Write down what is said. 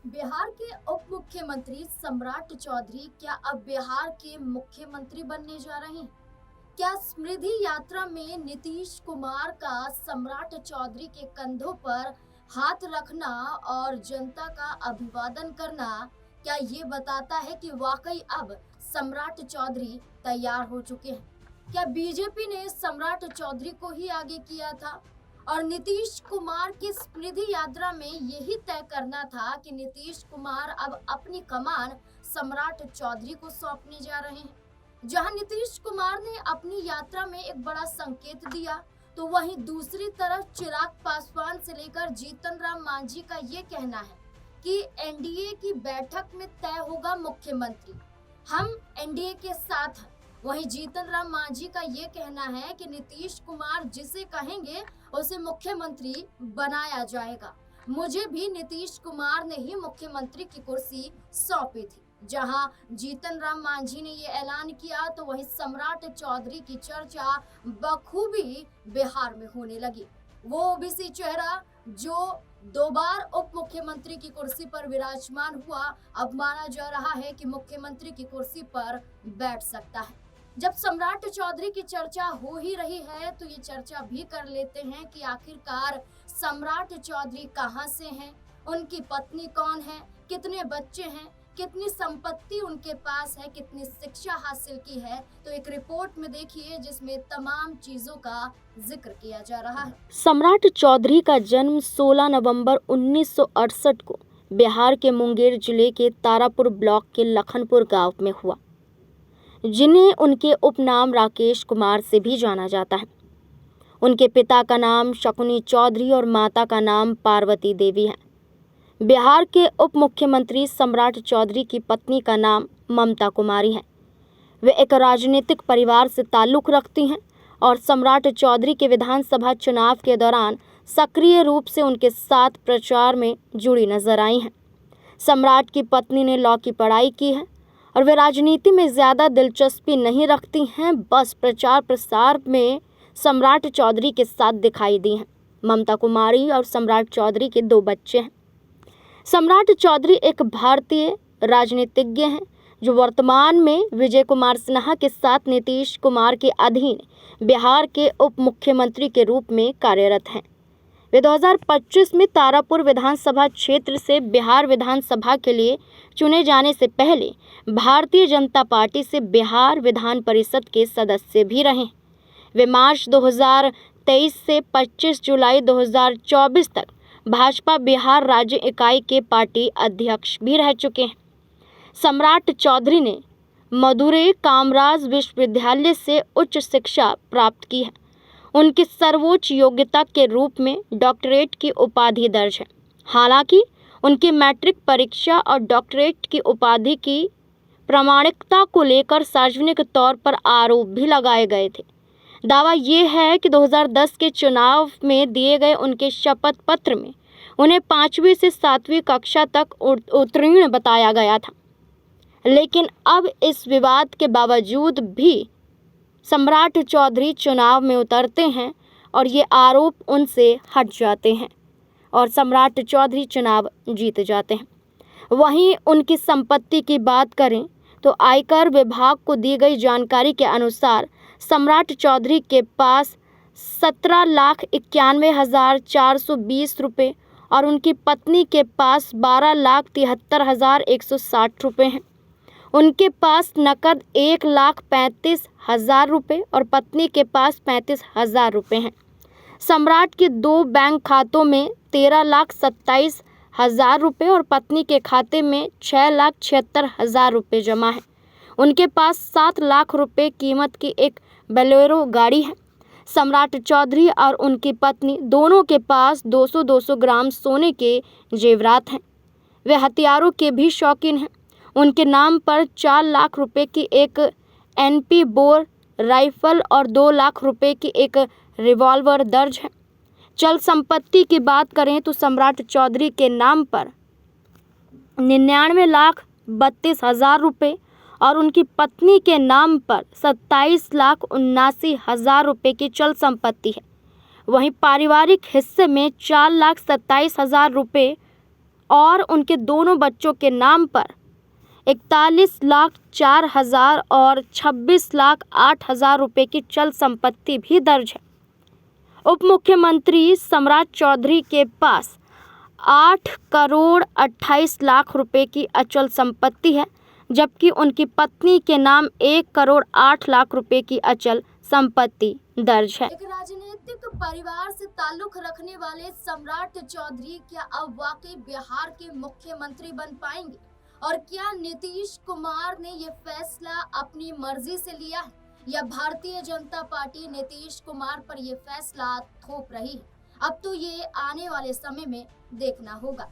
बिहार के उप मुख्यमंत्री सम्राट चौधरी क्या अब बिहार के मुख्यमंत्री बनने जा रहे हैं? क्या स्मृति यात्रा में नीतीश कुमार का सम्राट चौधरी के कंधों पर हाथ रखना और जनता का अभिवादन करना क्या ये बताता है कि वाकई अब सम्राट चौधरी तैयार हो चुके हैं? क्या बीजेपी ने सम्राट चौधरी को ही आगे किया था और नीतीश कुमार की स्मृति यात्रा में यही तय करना था कि नीतीश कुमार अब अपनी कमान सम्राट चौधरी को सौंपने जा रहे हैं? जहां नीतीश कुमार ने अपनी यात्रा में एक बड़ा संकेत दिया, तो वहीं दूसरी तरफ चिराग पासवान से लेकर जीतन राम मांझी का ये कहना है कि एनडीए की बैठक में तय होगा मुख्यमंत्री, हम एनडीए के साथ हैं। वहीं जीतन राम मांझी का ये कहना है कि नीतीश कुमार जिसे कहेंगे उसे मुख्यमंत्री बनाया जाएगा। मुझे भी नीतीश कुमार ने ही मुख्यमंत्री की कुर्सी सौंपी थी। जहां जीतन राम मांझी ने ये ऐलान किया, तो वहीं सम्राट चौधरी की चर्चा बखूबी बिहार में होने लगी। वो ओबीसी चेहरा जो 2 बार उप मुख्यमंत्री की कुर्सी पर विराजमान हुआ, अब माना जा रहा है कि मुख्यमंत्री की कुर्सी पर बैठ सकता है। जब सम्राट चौधरी की चर्चा हो ही रही है, तो ये चर्चा भी कर लेते हैं कि आखिरकार सम्राट चौधरी कहां से हैं, उनकी पत्नी कौन है, कितने बच्चे हैं, कितनी संपत्ति उनके पास है, कितनी शिक्षा हासिल की है। तो एक रिपोर्ट में देखिए जिसमें तमाम चीजों का जिक्र किया जा रहा है। सम्राट चौधरी का जन्म 16 नवंबर 1968 को बिहार के मुंगेर जिले के तारापुर ब्लॉक के लखनपुर गांव में हुआ, जिन्हें उनके उपनाम राकेश कुमार से भी जाना जाता है। उनके पिता का नाम शकुनी चौधरी और माता का नाम पार्वती देवी है। बिहार के उप मुख्यमंत्री सम्राट चौधरी की पत्नी का नाम ममता कुमारी है। वे एक राजनीतिक परिवार से ताल्लुक़ रखती हैं और सम्राट चौधरी के विधानसभा चुनाव के दौरान सक्रिय रूप से उनके साथ प्रचार में जुड़ी नजर आई हैं। सम्राट की पत्नी ने लॉ की पढ़ाई की है और वे राजनीति में ज़्यादा दिलचस्पी नहीं रखती हैं, बस प्रचार प्रसार में सम्राट चौधरी के साथ दिखाई दी हैं। ममता कुमारी और सम्राट चौधरी के 2 बच्चे हैं। सम्राट चौधरी एक भारतीय राजनीतिज्ञ हैं जो वर्तमान में विजय कुमार सिन्हा के साथ नीतीश कुमार के अधीन बिहार के उप मुख्यमंत्री के रूप में कार्यरत हैं। वे 2025 में तारापुर विधानसभा क्षेत्र से बिहार विधानसभा के लिए चुने जाने से पहले भारतीय जनता पार्टी से बिहार विधान परिषद के सदस्य भी रहे। वे मार्च 2023 से 25 जुलाई 2024 तक भाजपा बिहार राज्य इकाई के पार्टी अध्यक्ष भी रह चुके हैं। सम्राट चौधरी ने मदुरै कामराज विश्वविद्यालय से उच्च शिक्षा प्राप्त की है। उनकी सर्वोच्च योग्यता के रूप में डॉक्टरेट की उपाधि दर्ज है। हालांकि उनकी मैट्रिक परीक्षा और डॉक्टरेट की उपाधि की प्रामाणिकता को लेकर सार्वजनिक तौर पर आरोप भी लगाए गए थे। दावा ये है कि 2010 के चुनाव में दिए गए उनके शपथ पत्र में उन्हें 5वीं से 7वीं कक्षा तक उत्तीर्ण बताया गया था, लेकिन अब इस विवाद के बावजूद भी सम्राट चौधरी चुनाव में उतरते हैं और ये आरोप उनसे हट जाते हैं और सम्राट चौधरी चुनाव जीत जाते हैं। वहीं उनकी संपत्ति की बात करें तो आयकर विभाग को दी गई जानकारी के अनुसार सम्राट चौधरी के पास 17,91,420 रुपये और उनकी पत्नी के पास 12,73,160 रुपये हैं। उनके पास नकद 1,35,000 रुपये और पत्नी के पास 35,000 रुपये हैं। सम्राट के 2 बैंक खातों में 13,27,000 रुपये और पत्नी के खाते में 6,76,000 रुपये जमा है। उनके पास 7 लाख रुपये कीमत की एक बोलेरो गाड़ी है। सम्राट चौधरी और उनकी पत्नी दोनों के पास 200-200 ग्राम सोने के जेवरात हैं। वे हथियारों के भी शौकीन हैं। उनके नाम पर 4 लाख रुपए की एक एनपी बोर राइफल और 2 लाख रुपए की एक रिवॉल्वर दर्ज है। चल संपत्ति की बात करें तो सम्राट चौधरी के नाम पर 99,32,000 रुपये और उनकी पत्नी के नाम पर 27,79,000 रुपये की चल संपत्ति है। वहीं पारिवारिक हिस्से में 4,27,000 रुपये और उनके दोनों बच्चों के नाम पर 41,04,000 और 26,08,000 रुपये की चल संपत्ति भी दर्ज है। उप मुख्यमंत्री सम्राट चौधरी के पास 8,28,00,000 रुपये की अचल संपत्ति है, जबकि उनकी पत्नी के नाम 1,08,00,000 रुपये की अचल संपत्ति दर्ज है। एक राजनीतिक परिवार से ताल्लुक रखने वाले सम्राट चौधरी क्या अब वाकई बिहार के मुख्यमंत्री बन पाएंगे? और क्या नीतीश कुमार ने ये फैसला अपनी मर्जी से लिया है या भारतीय जनता पार्टी नीतीश कुमार पर ये फैसला थोप रही है? अब तो ये आने वाले समय में देखना होगा।